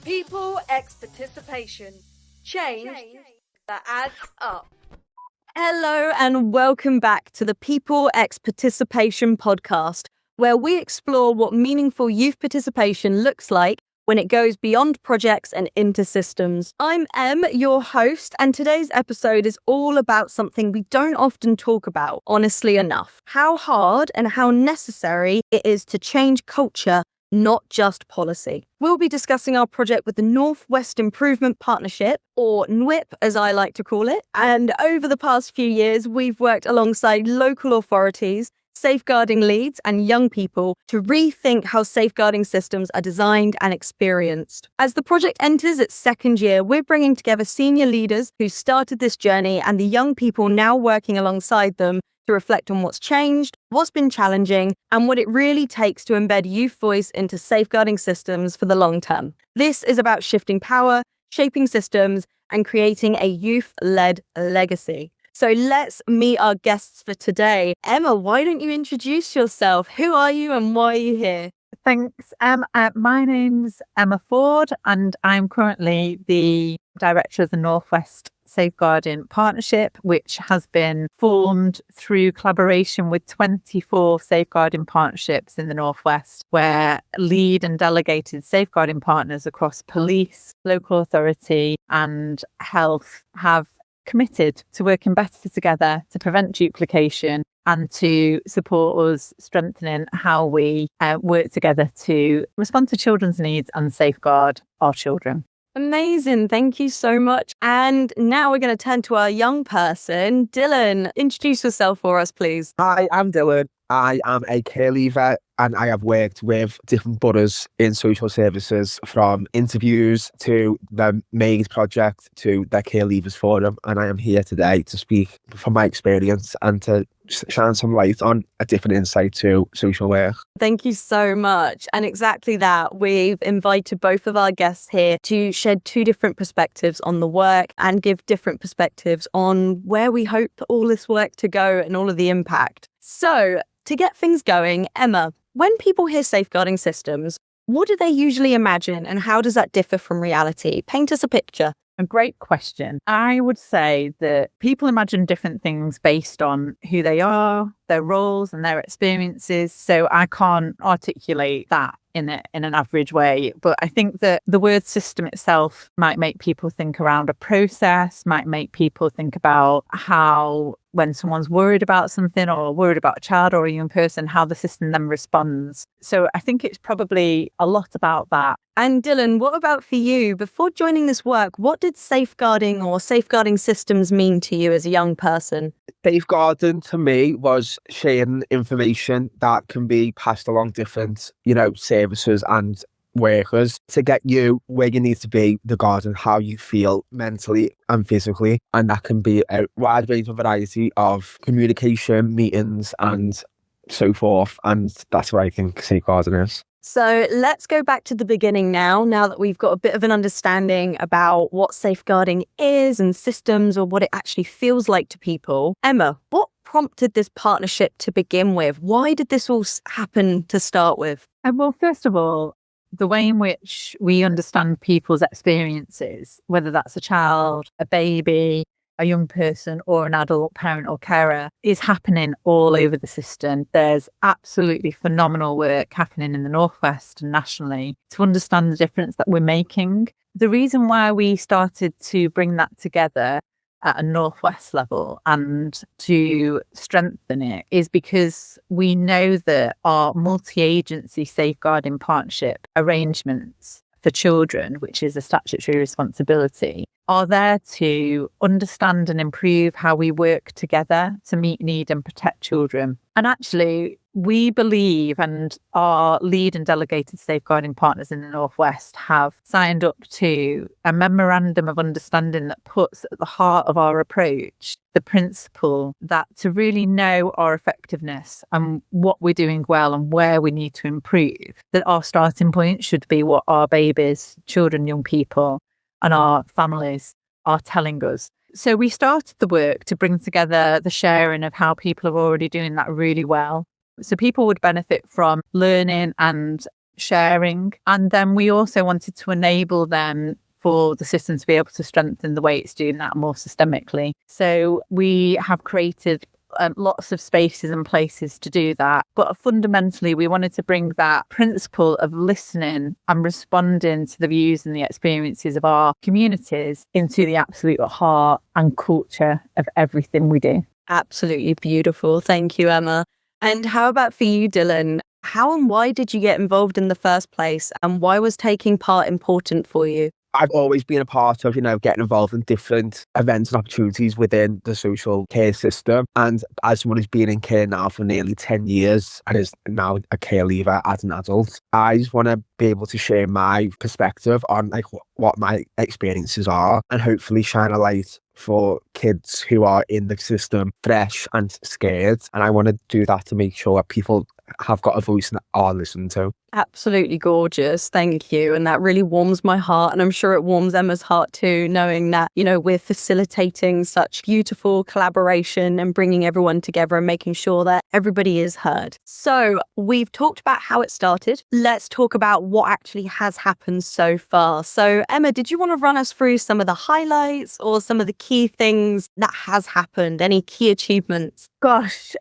People X Participation. Change that adds up. Hello and welcome back to the People X Participation podcast, where we explore what meaningful youth participation looks like when it goes beyond projects and into systems. I'm Em, your host, and today's episode is all about something we don't often talk about, honestly enough. How hard and how necessary it is to change culture, not just policy. We'll be discussing our project with the Northwest Improvement Partnership, or NWIP as I like to call it. And over the past few years, we've worked alongside local authorities, safeguarding leads and young people to rethink how safeguarding systems are designed and experienced. As the project enters its second year, we're bringing together senior leaders who started this journey and the young people now working alongside them to reflect on what's changed, what's been challenging, and what it really takes to embed youth voice into safeguarding systems for the long term. This is about shifting power, shaping systems, and creating a youth-led legacy. So let's meet our guests for today. Emma, why don't you introduce yourself? Who are you and why are you here? Thanks. My name's Emma Ford, and I'm currently the director of the Northwest Safeguarding Partnership, which has been formed through collaboration with 24 safeguarding partnerships in the Northwest, where lead and delegated safeguarding partners across police, local authority and health have committed to working better together to prevent duplication and to support us strengthening how we work together to respond to children's needs and safeguard our children. Amazing. Thank you so much. And now we're going to turn to our young person. Dylan, introduce yourself for us, please. Hi, I'm Dylan. I am a care leaver and I have worked with different boroughs in social services, from interviews to the MAID project to the Care Leavers Forum. And I am here today to speak from my experience and to shine some light on a different insight to social work. Thank you so much. And exactly that, we've invited both of our guests here to shed two different perspectives on the work and give different perspectives on where we hope all this work to go and all of the impact. So to get things going, Emma, when people hear safeguarding systems, what do they usually imagine and how does that differ from reality? Paint us a picture. A great question. I would say that people imagine different things based on who they are, their roles and their experiences. So I can't articulate that in an average way. But I think that the word system itself might make people think around a process, might make people think about how when someone's worried about something or worried about a child or a young person, how the system then responds. So I think it's probably a lot about that. And Dylan, what about for you? Before joining this work, what did safeguarding or safeguarding systems mean to you as a young person? Safeguarding to me was sharing information that can be passed along different, services and workers to get you where you need to be regarding how you feel mentally and physically. And that can be a wide range of variety of communication, meetings and so forth. And that's what I think safeguarding is. So let's go back to the beginning now that we've got a bit of an understanding about what safeguarding is and systems or what it actually feels like to people. Emma, what prompted this partnership to begin with? Why did this all happen to start with? Well, first of all, the way in which we understand people's experiences, whether that's a child, a baby, a young person or an adult parent or carer, is happening all over the system. There's absolutely phenomenal work happening in the Northwest and nationally to understand the difference that we're making. The reason why we started to bring that together at a Northwest level and to strengthen it is because we know that our multi-agency safeguarding partnership arrangements for children, which is a statutory responsibility, are there to understand and improve how we work together to meet need and protect children. And actually, we believe, and our lead and delegated safeguarding partners in the Northwest have signed up to a memorandum of understanding that puts at the heart of our approach the principle that to really know our effectiveness and what we're doing well and where we need to improve, that our starting point should be what our babies, children, young people and our families are telling us. So we started the work to bring together the sharing of how people are already doing that really well. So people would benefit from learning and sharing. And then we also wanted to enable them for the system to be able to strengthen the way it's doing that more systemically. So we have created lots of spaces and places to do that. But fundamentally, we wanted to bring that principle of listening and responding to the views and the experiences of our communities into the absolute heart and culture of everything we do. Absolutely beautiful. Thank you, Emma. And how about for you, Dylan? How and why did you get involved in the first place? And why was taking part important for you? I've always been a part of, getting involved in different events and opportunities within the social care system. And as someone who's been in care now for nearly 10 years and is now a care leaver as an adult, I just want to be able to share my perspective on what my experiences are and hopefully shine a light for kids who are in the system fresh and scared. And I want to do that to make sure that people have got a voice and are listened to. Absolutely gorgeous. Thank you. And that really warms my heart. And I'm sure it warms Emma's heart too, knowing that, we're facilitating such beautiful collaboration and bringing everyone together and making sure that everybody is heard. So we've talked about how it started. Let's talk about what actually has happened so far. So Emma, did you want to run us through some of the highlights or some of the key things that has happened? Any key achievements? Gosh,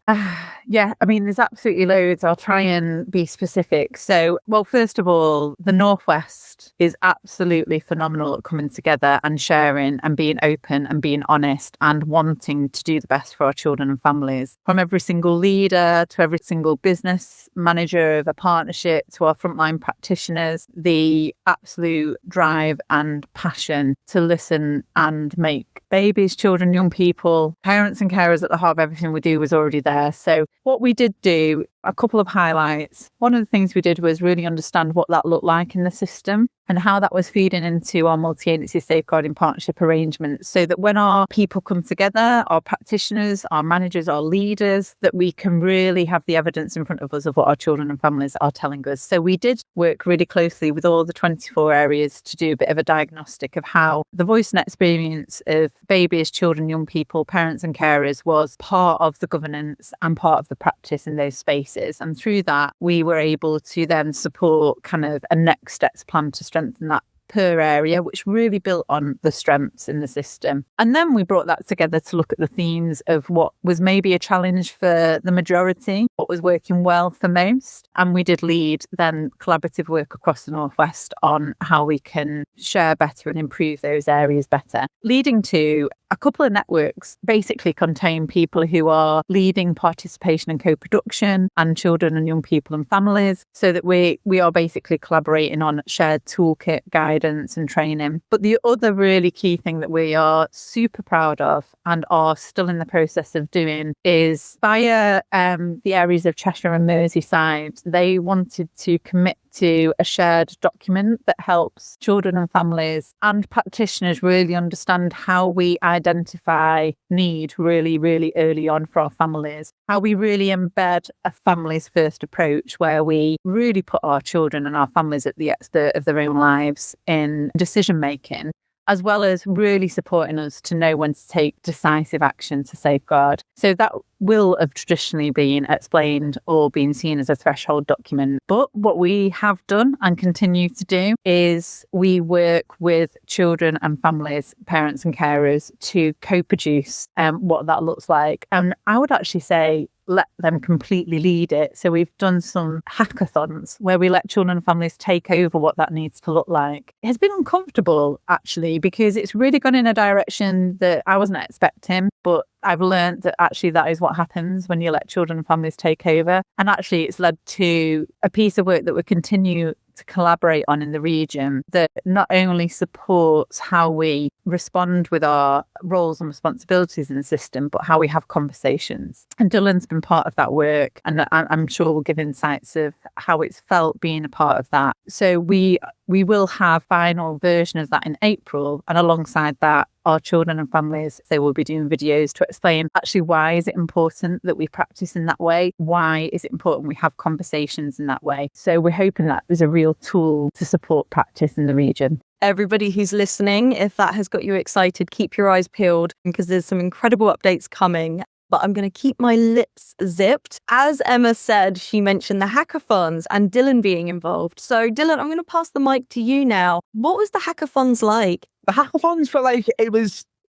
yeah, there's absolutely loads. I'll try and be specific. So, well, first of all, the Northwest is absolutely phenomenal at coming together and sharing and being open and being honest and wanting to do the best for our children and families. From every single leader to every single business manager of a partnership to our frontline practitioners, the absolute drive and passion to listen and make babies, children, young people, parents and carers at the heart of everything we do was already there. So what we did do, a couple of highlights. One of the things we did was really understand what that looked like in the system and how that was feeding into our multi-agency safeguarding partnership arrangements, so that when our people come together, our practitioners, our managers, our leaders, that we can really have the evidence in front of us of what our children and families are telling us. So we did work really closely with all the 24 areas to do a bit of a diagnostic of how the voice and experience of babies, children, young people, parents and carers was part of the governance and part of the practice in those spaces. And through that, we were able to then support kind of a next steps plan to strengthen that per area, which really built on the strengths in the system. And then we brought that together to look at the themes of what was maybe a challenge for the majority, what was working well for most. And we did lead then collaborative work across the Northwest on how we can share better and improve those areas better, leading to a couple of networks basically contain people who are leading participation and co-production and children and young people and families, so that we are basically collaborating on shared toolkit, guidance and training. But the other really key thing that we are super proud of and are still in the process of doing is via the areas of Cheshire and Merseyside, they wanted to commit to a shared document that helps children and families and practitioners really understand how we identify need really, really early on for our families, how we really embed a families first approach where we really put our children and our families at the expert of their own lives in decision making, as well as really supporting us to know when to take decisive action to safeguard. So that will have traditionally been explained or been seen as a threshold document. But what we have done and continue to do is we work with children and families, parents and carers to co-produce what that looks like. And I would actually say let them completely lead it. So we've done some hackathons where we let children and families take over what that needs to look like. It has been uncomfortable, actually, because it's really gone in a direction that I wasn't expecting, but I've learned that actually that is what happens when you let children and families take over. And actually it's led to a piece of work that we continue to collaborate on in the region that not only supports how we respond with our roles and responsibilities in the system, but how we have conversations. And Dylan's been part of that work, and I'm sure we'll give insights of how it's felt being a part of that. So we will have final version of that in April, and alongside that, our children and families, they will be doing videos to explain actually why is it important that we practice in that way? Why is it important we have conversations in that way? So we're hoping that there's a real tool to support practice in the region. Everybody who's listening, if that has got you excited, keep your eyes peeled because there's some incredible updates coming. but I'm going to keep my lips zipped. As Emma said, she mentioned the hackathons and Dylan being involved. So Dylan, I'm going to pass the mic to you now. What was the hackathons like? The hackathons were like,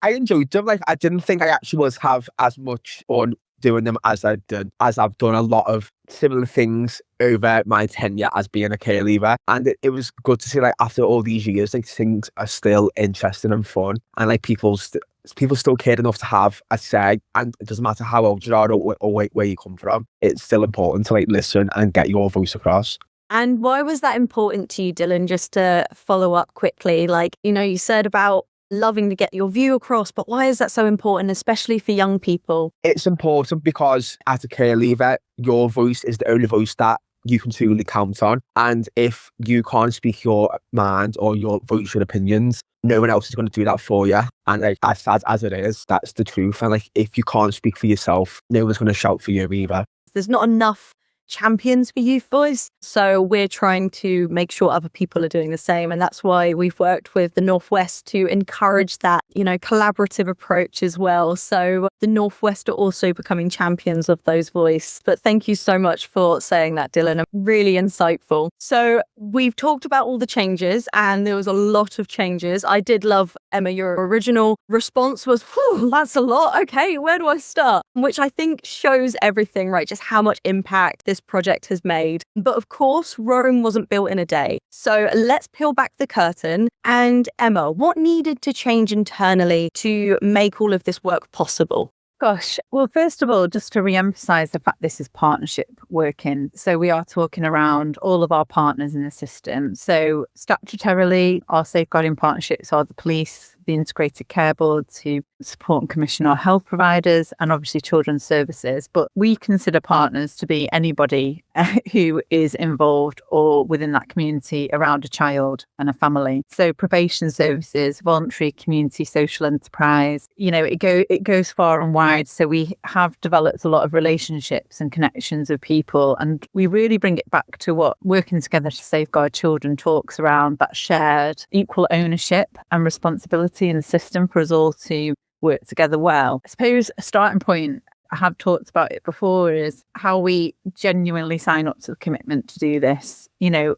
I enjoyed them. Like, I didn't think I actually was have as much fun doing them as I did, as I've done a lot of similar things over my tenure as being a care leaver. And it was good to see, like, after all these years, like, things are still interesting and fun. And like people still care enough to have a say. And it doesn't matter how old you are or where you come from. It's still important to like listen and get your voice across. And why was that important to you, Dylan? Just to follow up quickly, like, you said about loving to get your view across, but why is that so important, especially for young people? It's important because as a care leaver, your voice is the only voice that you can truly count on. And if you can't speak your mind or voice your opinions, no one else is going to do that for you. And like, as sad as it is, that's the truth. And like, if you can't speak for yourself, no one's going to shout for you either. There's not enough champions for youth voice. So we're trying to make sure other people are doing the same. And that's why we've worked with the Northwest to encourage that, collaborative approach as well. So the Northwest are also becoming champions of those voice. But thank you so much for saying that, Dylan. Really insightful. So we've talked about all the changes and there was a lot of changes. I did love, Emma, your original response was, that's a lot. Okay, where do I start? Which I think shows everything, right? Just how much impact this project has made. But of course, Rome wasn't built in a day. So let's peel back the curtain. And Emma, what needed to change internally to make all of this work possible? Gosh, well, first of all, just to re-emphasise the fact this is partnership working. So we are talking around all of our partners in the system. So statutorily, our safeguarding partnerships are the police, the integrated care boards who support and commission our health providers, and obviously children's services. But we consider partners to be anybody who is involved or within that community around a child and a family. So probation services, voluntary community social enterprise, it goes far and wide. So we have developed a lot of relationships and connections with people, and we really bring it back to what working together to safeguard children talks around, that shared equal ownership and responsibility in the system for us all to work together well. I suppose a starting point, I have talked about it before, is how we genuinely sign up to the commitment to do this.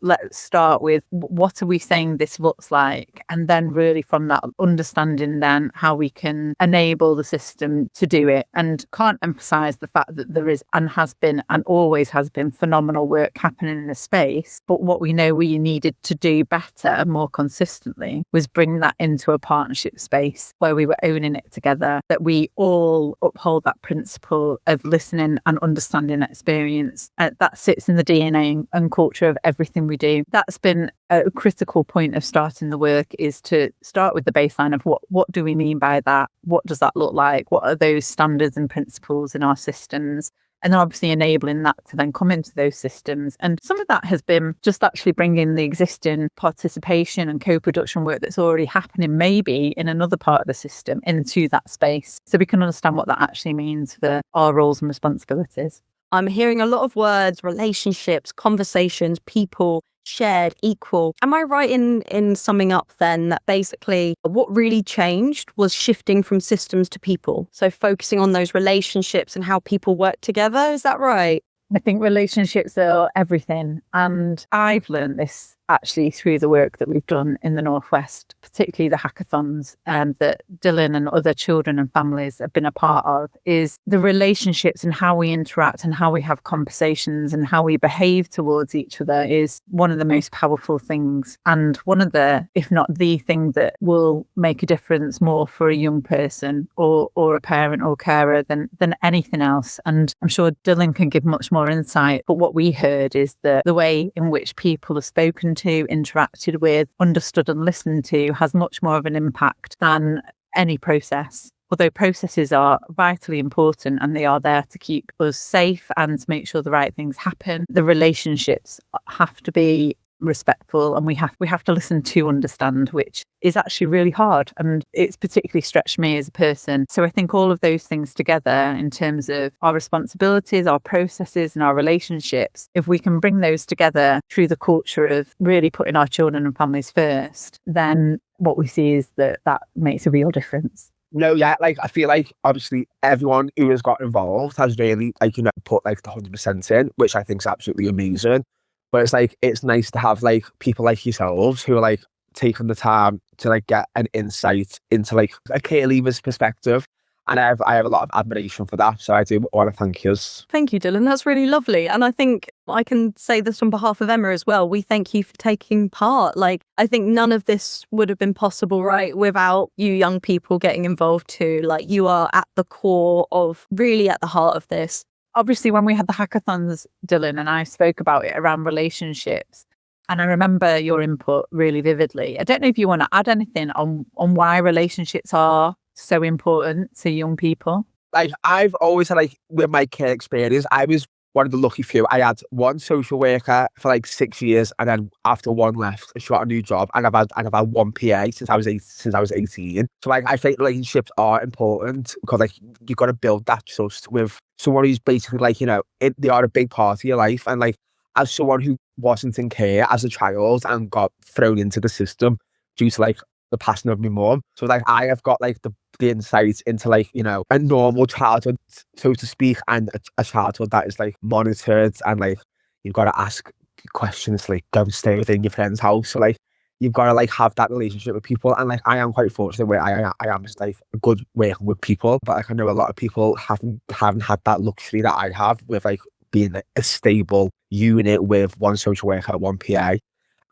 Let's start with what are we saying this looks like? And then really from that understanding then how we can enable the system to do it. And can't emphasise the fact that there is and has been and always has been phenomenal work happening in the space. But what we know we needed to do better, more consistently, was bring that into a partnership space where we were owning it together, that we all uphold that principle of listening and understanding experience. That sits in the DNA and culture of everything we do. That's been a critical point of starting the work, is to start with the baseline of what do we mean by that? What does that look like? What are those standards and principles in our systems? And then obviously enabling that to then come into those systems. And some of that has been just actually bringing the existing participation and co-production work that's already happening maybe in another part of the system into that space, so we can understand what that actually means for our roles and responsibilities. I'm hearing a lot of words, relationships, conversations, people, shared, equal. Am I right in summing up then that basically what really changed was shifting from systems to people? So focusing on those relationships and how people work together. Is that right? I think relationships are everything. And I've learned this actually through the work that we've done in the Northwest, particularly the hackathons that Dylan and other children and families have been a part of, is the relationships and how we interact and how we have conversations and how we behave towards each other is one of the most powerful things, and one of the, if not the thing that will make a difference more for a young person or a parent or carer than anything else. And I'm sure Dylan can give much more insight, but what we heard is that the way in which people are spoken to, interacted with, understood and listened to has much more of an impact than any process. Although processes are vitally important and they are there to keep us safe and to make sure the right things happen, the relationships have to be respectful, and we have to listen to understand, which is actually really hard, and it's particularly stretched me as a person. So I think all of those things together in terms of our responsibilities, our processes and our relationships, if we can bring those together through the culture of really putting our children and families first, then what we see is that makes a real difference. No, yeah, like I feel like obviously everyone who has got involved has really like, put like the 100% in, which I think is absolutely amazing. But it's like, it's nice to have like people like yourselves who are like taking the time to like get an insight into like a care leaver's perspective. And I have a lot of admiration for that. So I do want to thank you. Thank you, Dylan. That's really lovely. And I think I can say this on behalf of Emma as well. We thank you for taking part. Like, I think none of this would have been possible, right, without you young people getting involved too. Like, you are at the core of, really at the heart of this. Obviously, when we had the hackathons, Dylan and I spoke about it around relationships. And I remember your input really vividly. I don't know if you want to add anything on why relationships are so important to young people. Like, I've always had, like, with my care experience, I was one of the lucky few. I had one social worker for like 6 years, and then after one left, she got a new job, and I've had one PA since I was 18. So like, I think relationships are important because like you've got to build that trust with someone who's basically like, they are a big part of your life. And like, as someone who wasn't in care as a child and got thrown into the system due to like the passing of my mum, so like I have got like the insight into like, a normal childhood, so to speak, and a childhood that is like monitored, and like you've got to ask questions, like go and stay within your friend's house. So like you've got to like have that relationship with people, and like I am quite fortunate where I am just like a good working with people, but like I know a lot of people haven't had that luxury that I have with like being like, a stable unit with one social worker, one PA.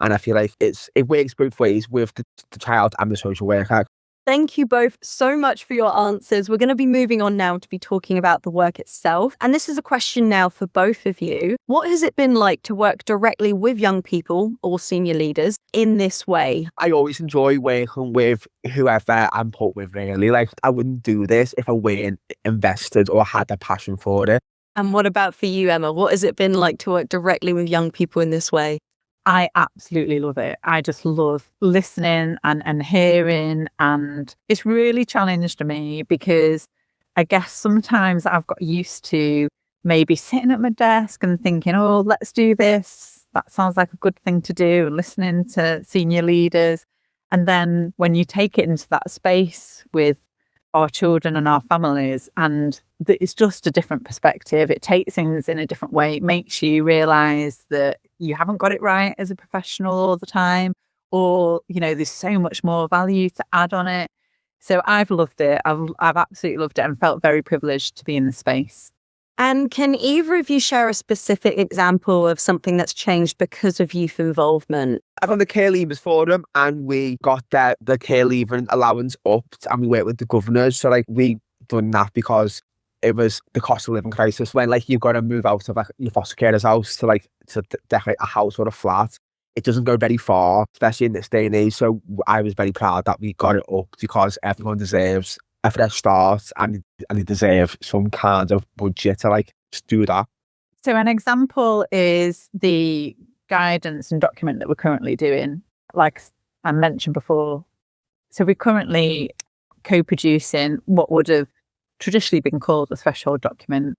And I feel like it works both ways with the child and the social worker. Thank you both so much for your answers. We're going to be moving on now to be talking about the work itself. And this is a question now for both of you. What has it been like to work directly with young people or senior leaders in this way? I always enjoy working with whoever I'm put with, really. Like, I wouldn't do this if I weren't invested or had a passion for it. And what about for you, Emma? What has it been like to work directly with young people in this way? I absolutely love it. I just love listening and hearing, and it's really challenged me because I guess sometimes I've got used to maybe sitting at my desk and thinking, oh, let's do this. That sounds like a good thing to do, and listening to senior leaders. And then when you take it into that space with our children and our families, and it's just a different perspective. It takes things in a different way. It makes you realise that you haven't got it right as a professional all the time, or, there's so much more value to add on it. So I've loved it. I've absolutely loved it and felt very privileged to be in the space. And can either of you share a specific example of something that's changed because of youth involvement? I'm on the Care Leavers Forum, and we got the care leaving allowance upped, and we worked with the governors. So like we done that because it was the cost of living crisis, when like you've got to move out of like your foster carer's house to decorate a house or a flat. It doesn't go very far, especially in this day and age. So I was very proud that we got it up, because everyone deserves a fresh start, and they deserve some kind of budget to like just do that. So an example is the guidance and document that we're currently doing. Like I mentioned before, so we're currently co-producing what would have traditionally been called a threshold document.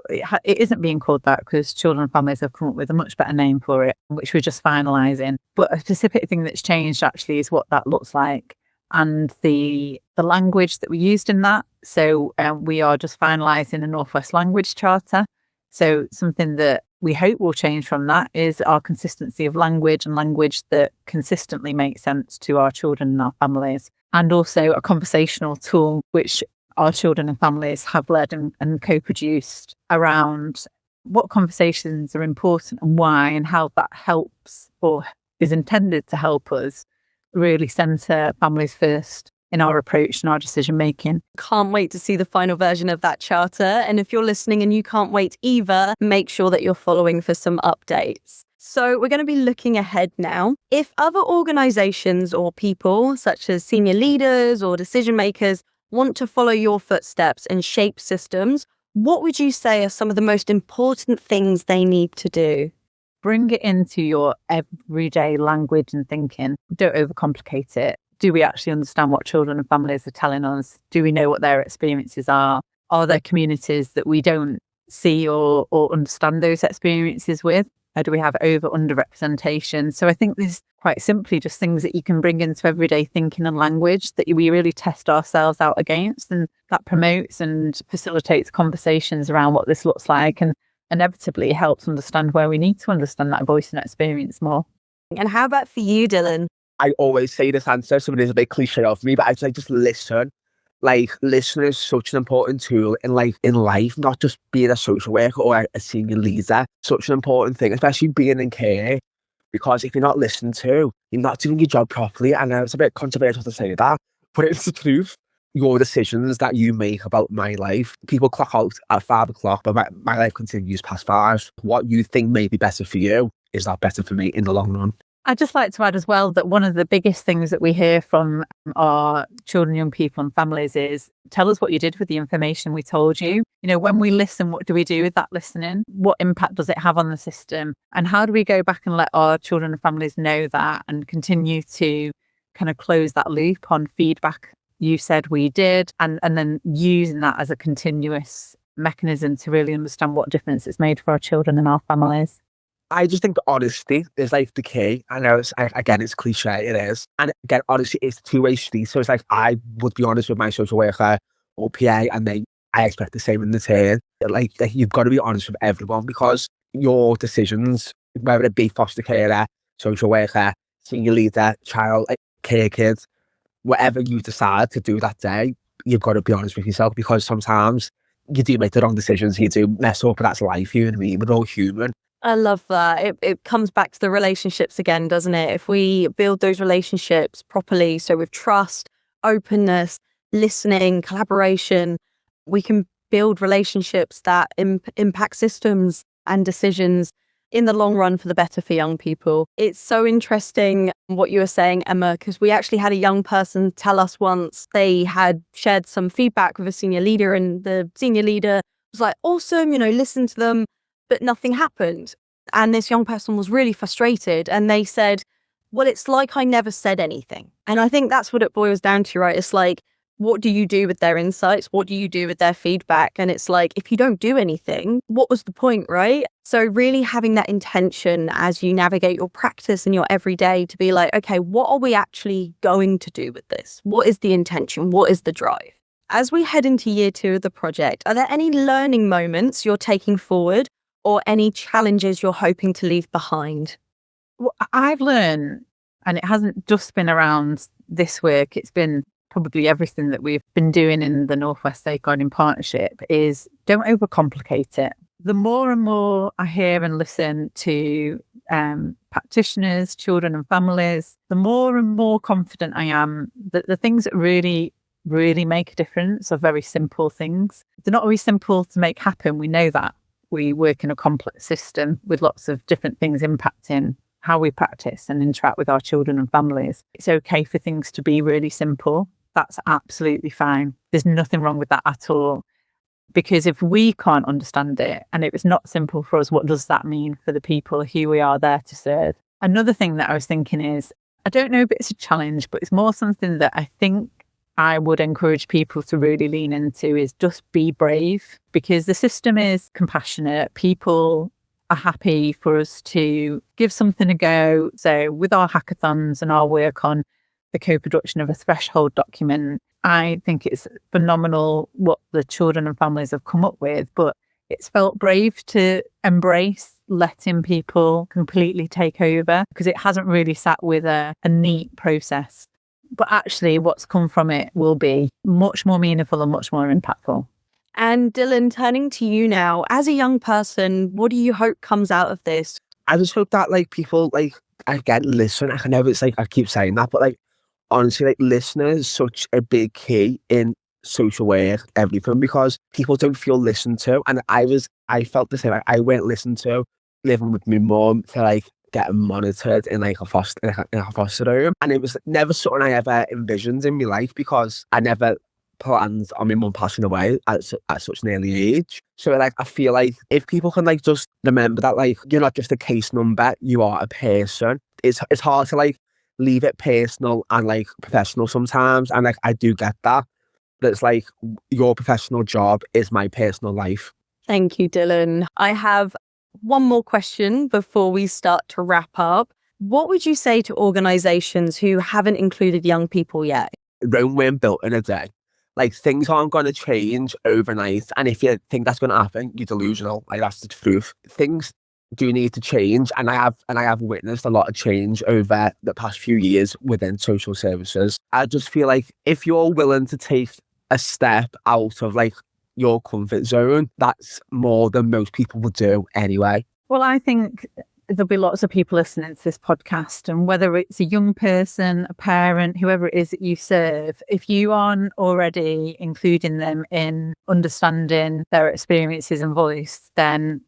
It isn't being called that because children and families have come up with a much better name for it, which we're just finalising. But a specific thing that's changed actually is what that looks like, and the language that we used in that. So we are just finalising a Northwest Language Charter. So something that we hope will change from that is our consistency of language, and language that consistently makes sense to our children and our families. And also a conversational tool, which our children and families have led and co-produced around what conversations are important and why, and how that helps or is intended to help us really centre families first in our approach and our decision making. Can't wait to see the final version of that charter. And if you're listening and you can't wait either, make sure that you're following for some updates. So we're going to be looking ahead now. If other organisations or people, such as senior leaders or decision makers, want to follow your footsteps and shape systems, what would you say are some of the most important things they need to do? Bring it into your everyday language and thinking. Don't overcomplicate it. Do we actually understand what children and families are telling us? Do we know what their experiences are? Are there communities that we don't see or understand those experiences with? Do we have over underrepresentation? So I think there's quite simply just things that you can bring into everyday thinking and language that we really test ourselves out against, and that promotes and facilitates conversations around what this looks like, and inevitably helps understand where we need to understand that voice and experience more. And how about for you, Dylan? I always say this answer, so it is a bit cliche of me, but I just listen. Like, listening is such an important tool in life, not just being a social worker or a senior leader. Such an important thing, especially being in care, because if you're not listened to, you're not doing your job properly. And it's a bit controversial to say that, but it's the truth. Your decisions that you make about my life, people clock out at 5 o'clock, but my life continues past 5. What you think may be better for you, is that better for me in the long run? I'd just like to add as well that one of the biggest things that we hear from our children, young people and families is, tell us what you did with the information we told you. You know, when we listen, what do we do with that listening? What impact does it have on the system? And how do we go back and let our children and families know that, and continue to kind of close that loop on feedback you said we did, and then using that as a continuous mechanism to really understand what difference it's made for our children and our families. I just think the honesty is like the key. I know again, it's cliche, it is. And again, honesty is a two-way street. So it's like, I would be honest with my social worker or PA, and I expect the same in return. Like you've got to be honest with everyone, because your decisions, whether it be foster carer, social worker, senior leader, child, care kids, whatever you decide to do that day, you've got to be honest with yourself, because sometimes you do make the wrong decisions, you do mess up, but that's life, you know what I mean? We're all human. I love that. It comes back to the relationships again, doesn't it? If we build those relationships properly, so with trust, openness, listening, collaboration, we can build relationships that impact systems and decisions in the long run for the better for young people. It's so interesting what you were saying, Emma, because we actually had a young person tell us once they had shared some feedback with a senior leader, and the senior leader was like, awesome, listen to them. But nothing happened. And this young person was really frustrated. And they said, well, it's like I never said anything. And I think that's what it boils down to, right? It's like, what do you do with their insights? What do you do with their feedback? And it's like, if you don't do anything, what was the point, right? So really having that intention as you navigate your practice and your everyday to be like, okay, what are we actually going to do with this? What is the intention? What is the drive? As we head into year 2 of the project, are there any learning moments you're taking forward, or any challenges you're hoping to leave behind? Well, I've learned, and it hasn't just been around this work, it's been probably everything that we've been doing in the Northwest Safeguarding Partnership, is don't overcomplicate it. The more and more I hear and listen to practitioners, children and families, the more and more confident I am that the things that really make a difference are very simple things. They're not always simple to make happen, we know that. We work in a complex system with lots of different things impacting how we practice and interact with our children and families. It's okay for things to be really simple. That's absolutely fine. There's nothing wrong with that at all. Because if we can't understand it and if it's not simple for us, what does that mean for the people who we are there to serve? Another thing that I was thinking is, I don't know if it's a challenge, but it's more something that I think I would encourage people to really lean into, is just be brave, because the system is compassionate. People are happy for us to give something a go. So with our hackathons and our work on the co-production of a threshold document, I think it's phenomenal what the children and families have come up with, but it's felt brave to embrace letting people completely take over, because it hasn't really sat with a neat process. But actually what's come from it will be much more meaningful and much more impactful. And Dylan, turning to you now, as a young person, what do you hope comes out of this? I just hope that people again, listen. I know it's I keep saying that, but honestly, listening is such a big key in social work, everything, because people don't feel listened to. And I felt the same. I weren't listened to living with my mum to getting monitored in a foster home, and it was never something I ever envisioned in my life, because I never planned on my mum passing away at such an early age. So I feel if people can just remember that you're not just a case number, you are a person. It's hard to leave it personal and professional sometimes, and I do get that, but it's your professional job is my personal life. Thank you, Dylan. I have One more question before we start to wrap up. What would you say to organizations who haven't included young people yet? Rome weren't built in a day. Like, things aren't going to change overnight. And if you think that's going to happen, you're delusional. Like, that's the truth. Things do need to change. And I have witnessed a lot of change over the past few years within social services. I just feel like if you're willing to take a step out of like your comfort zone, that's more than most people would do anyway. Well, I think there'll be lots of people listening to this podcast, and whether it's a young person, a parent, whoever it is that you serve, if you aren't already including them in understanding their experiences and voice, then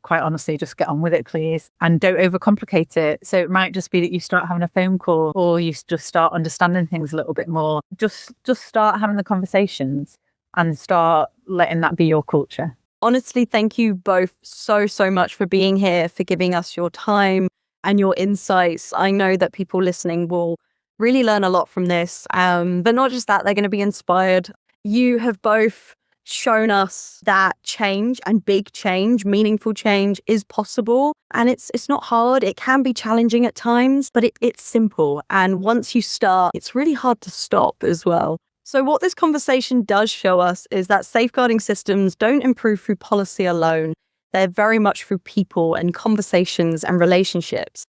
quite honestly, just get on with it, please. And don't overcomplicate it. So it might just be that you start having a phone call, or you just start understanding things a little bit more. Just start having the conversations and start letting that be your culture. Honestly, thank you both so much for being here, for giving us your time and your insights. I know that people listening will really learn a lot from this. But not just that, they're going to be inspired. You have both shown us that change, and big change, meaningful change, is possible. And it's not hard. It can be challenging at times, but it's simple. And once you start, it's really hard to stop as well. So what this conversation does show us is that safeguarding systems don't improve through policy alone. They're very much through people and conversations and relationships.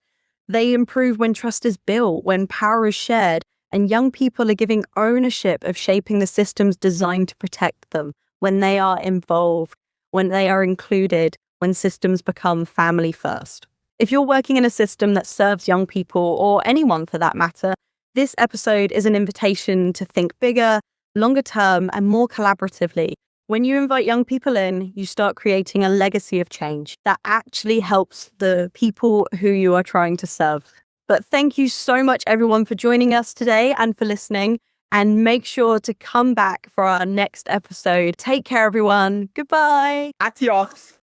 They improve when trust is built, when power is shared, and young people are giving ownership of shaping the systems designed to protect them, when they are involved, when they are included, when systems become family first. If you're working in a system that serves young people, or anyone for that matter, this episode is an invitation to think bigger, longer term, and more collaboratively. When you invite young people in, you start creating a legacy of change that actually helps the people who you are trying to serve. But thank you so much, everyone, for joining us today and for listening. And make sure to come back for our next episode. Take care, everyone. Goodbye. Adios.